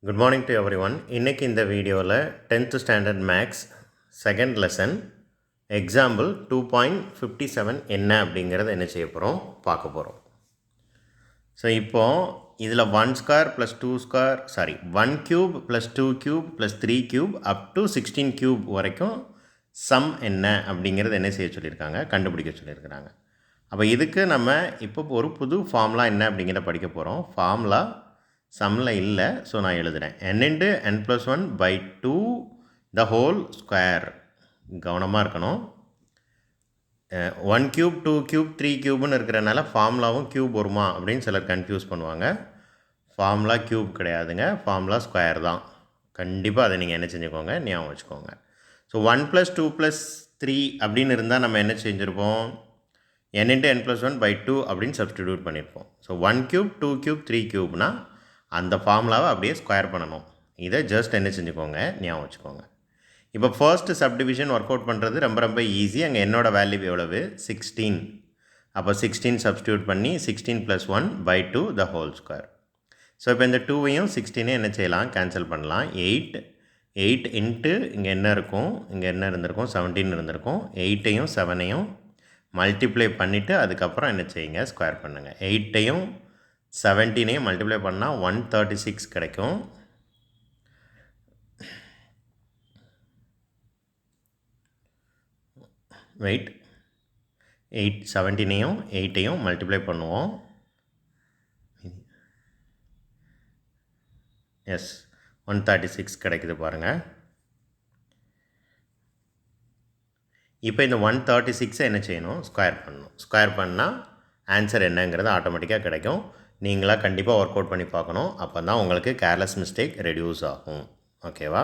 Good morning to everyone. இன்னைக்கு இந்த வீடியோவில் 10th standard maths second lesson example 2.57 என்ன அப்படிங்கிறத என்ன செய்ய போகிறோம் பார்க்க போகிறோம். ஸோ இப்போது இதில் 1 square plus 2 square sorry 1 cube plus 2 cube plus 3 cube up to 16 cube வரைக்கும் சம் என்ன அப்படிங்கிறது என்ன செய்ய சொல்லியிருக்காங்க, கண்டுபிடிக்க சொல்லியிருக்கிறாங்க. அப்போ இதுக்கு நம்ம இப்போ ஒரு புது ஃபார்முலா என்ன அப்படிங்கிறத படிக்க போகிறோம். ஃபார்முலா சம்மில் இல்லை, ஸோ நான் எழுதுகிறேன் n/n+1/2 த ஹோல் ஸ்கொயர். கவனமாக இருக்கணும். 1 க்யூப் 2 க்யூப் 3 க்யூப்னு இருக்கிறனால ஃபார்முலாவும் க்யூப் வருமா அப்படின்னு சிலர் கன்ஃபியூஸ் பண்ணுவாங்க. ஃபார்முலா க்யூப் கிடையாதுங்க, ஃபார்முலா ஸ்கொயர் தான். கண்டிப்பாக அதை நீங்கள் என்ன செஞ்சுக்கோங்க, ஞாபகம் வச்சுக்கோங்க. ஸோ 1 + 2 + 3 அப்படின்னு இருந்தால் நம்ம என்ன செஞ்சுருப்போம், n/n+1/2 அப்படின்னு சப்ஸ்டிடியூட் பண்ணியிருப்போம். ஸோ 1 க்யூப் 2 க்யூப் 3 க்யூப்னா அந்த ஃபார்முலாவை அப்படியே ஸ்கொயர் பண்ணணும். இதை ஜஸ்ட் என்ன செஞ்சுக்கோங்க, ஞாபகம் வச்சுக்கோங்க. இப்போ ஃபர்ஸ்ட் சப்டிவிஷன் ஒர்க் அவுட் பண்ணுறது ரொம்ப ரொம்ப ஈஸி. அங்கே என்னோடய வேல்யூ எவ்வளவு, 16. அப்போ 16 சப்ஸ்டியூட் பண்ணி 16 + 1/2 த ஹோல் ஸ்கொயர். ஸோ இப்போ இந்த 2வையும் 16ஐயும் என்ன செய்யலாம், கேன்சல் பண்ணலாம். 8 இன்ட்டு இங்கே என்ன இருக்கும், இங்கே என்ன இருந்திருக்கும், 17 இருந்திருக்கும். 8ஐயும் 7ஐயும் மல்டிப்ளை பண்ணிவிட்டு அதுக்கப்புறம் என்ன செய்யுங்க, ஸ்கொயர் பண்ணுங்கள். 8ஐயும் 17ஐயும் மல்டிப்ளை பண்ணால் 136 கிடைக்கும். வெயிட் 17ஐயும் 8ஐயும் மல்டிப்ளை பண்ணுவோம். எஸ், 136 கிடைக்குது பாருங்கள். இப்போ இந்த 136 என்ன செய்யணும், ஸ்கொயர் பண்ணணும். ஸ்கொயர் பண்ணால் ஆன்சர் என்னங்கிறது ஆட்டோமேட்டிக்காக கிடைக்கும். நீங்களாக கண்டிப்பாக ஒர்க் அவுட் பண்ணி பார்க்கணும். அப்போ தான் உங்களுக்கு கேர்லெஸ் மிஸ்டேக் ரெடியூஸ் ஆகும். ஓகேவா?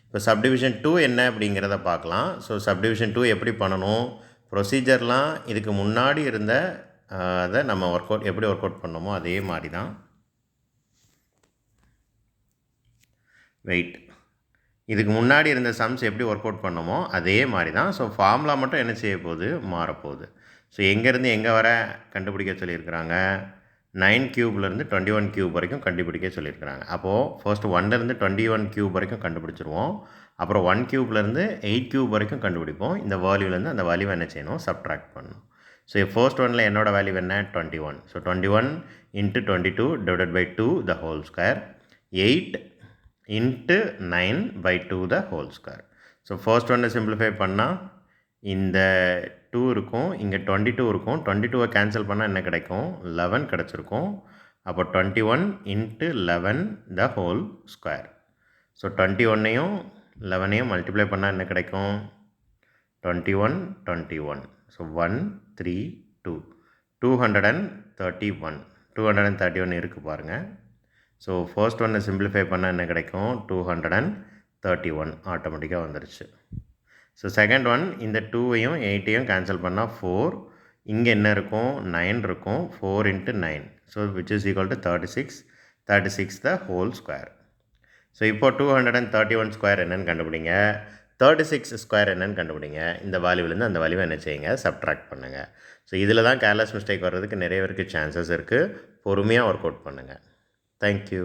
இப்போ சப்டிவிஷன் 2 என்ன அப்படிங்கிறத பார்க்கலாம். ஸோ சப்டிவிஷன் 2 எப்படி பண்ணணும், ப்ரொசீஜர்லாம் இதுக்கு முன்னாடி இருந்த அதை நம்ம எப்படி ஒர்க் அவுட் பண்ணோமோ அதே மாதிரி தான். வெயிட், இதுக்கு முன்னாடி இருந்த சம்ஸ் எப்படி ஒர்க் அவுட் பண்ணோமோ அதே மாதிரி தான். ஸோ ஃபார்முலா மட்டும் என்ன செய்ய போகுது, மாறப்போகுது. ஸோ எங்கேருந்து எங்கே வர கண்டுபிடிக்க சொல்லியிருக்கிறாங்க, 9 க்யூப்லேருந்து 21 க்யூப் வரைக்கும் கண்டுபிடிக்க சொல்லியிருக்கிறாங்க. அப்போது ஃபர்ஸ்ட் 1லேருந்து 21 க்யூப் வரைக்கும் கண்டுபிடிச்சிருவோம். அப்புறம் 1 க்யூப்லேருந்து 8 க்யூப் வரைக்கும் கண்டுபிடிப்போம். இந்த வேல்யூலேருந்து அந்த வேல்யூவை என்ன செய்யணும், சப்ட்ராக்ட் பண்ணணும். ஸோ ஃபர்ஸ்ட் ஒனில் என்னோட வேல்யூ என்ன, 21. ஸோ 21 × 22 / 2 த ஹோல் ஸ்கொயர். 8 × 9/2 த ஹோல் ஸ்கொயர். ஸோ ஃபர்ஸ்ட் ஒன்னை சிம்பிளிஃபை பண்ணால் இந்த 2 இருக்கும், இங்கே 22 இருக்கும். 22வை கேன்சல் பண்ணால் என்ன கிடைக்கும், 11 கிடச்சிருக்கும். அப்போ 21 × 11 த ஹோல் ஸ்கொயர். ஸோ 21ஐயும் 11ஐயும் மல்டிப்ளை பண்ணால் என்ன கிடைக்கும், 21 21. ஸோ 1 3 2 231 231 இருக்குது பாருங்கள். ஸோ ஃபர்ஸ்ட் ஒன்னை சிம்பிளிஃபை பண்ணால் என்ன கிடைக்கும், 231 ஆட்டோமேட்டிக்காக வந்துருச்சு. ஸோ செகண்ட் ஒன், இந்த 2வையும் 8ஐயும் கேன்சல் பண்ணால் 4. இங்கே என்ன இருக்கும், 9 இருக்கும். 4 × 9, so which is equal to 36 the whole square. So இப்போ 231 ஸ்கொயர் என்னன்னு கண்டுபிடிங்க, 36 ஸ்கொயர் என்னன்னு கண்டுபிடிங்க. இந்த வேல்யூவிலேருந்து அந்த வேல்யூவை என்ன செய்யுங்க, சப்ட்ராக்ட் பண்ணுங்கள். ஸோ இதில் தான் கேர்லெஸ் மிஸ்டேக் வர்றதுக்கு நிறைய பேருக்கு சான்சஸ் இருக்குது. பொறுமையாக ஒர்க் அவுட் பண்ணுங்கள். தேங்க்யூ.